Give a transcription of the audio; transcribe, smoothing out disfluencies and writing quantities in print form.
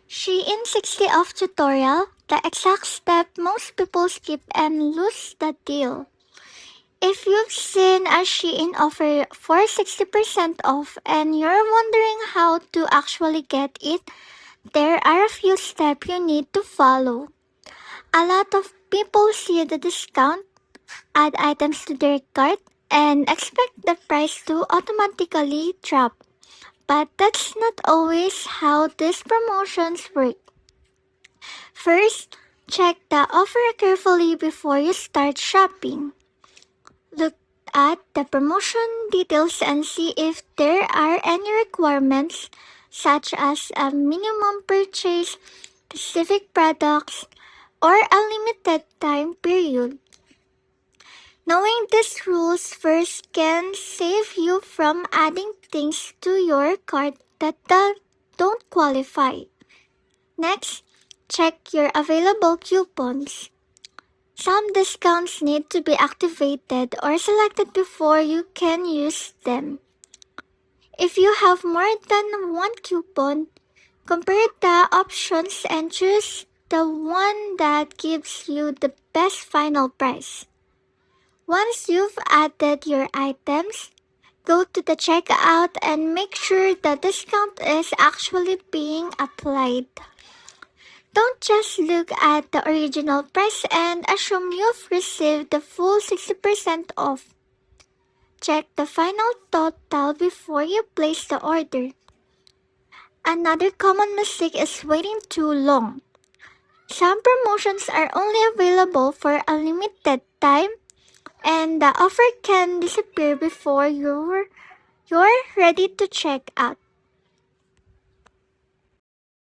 Shein 60 off tutorial, the exact step most people skip and lose the deal. If you've seen a Shein offer for 60% off and you're wondering how to actually get it, there are a few steps you need to follow. A lot of people see the discount, add items to their cart, and expect the price to automatically drop. But that's not always how these promotions work. First, check the offer carefully before you start shopping. Look at the promotion details and see if there are any requirements, such as a minimum purchase, specific products, or a limited time period. Knowing these rules first can save you from adding things to your cart that don't qualify. Next, check your available coupons. Some discounts need to be activated or selected before you can use them. If you have more than one coupon, compare the options and choose the one that gives you the best final price. Once you've added your items, go to the checkout and make sure the discount is actually being applied. Don't just look at the original price and assume you've received the full 60% off. Check the final total before you place the order. Another common mistake is waiting too long. Some promotions are only available for a limited time, and the offer can disappear before you're ready to check out.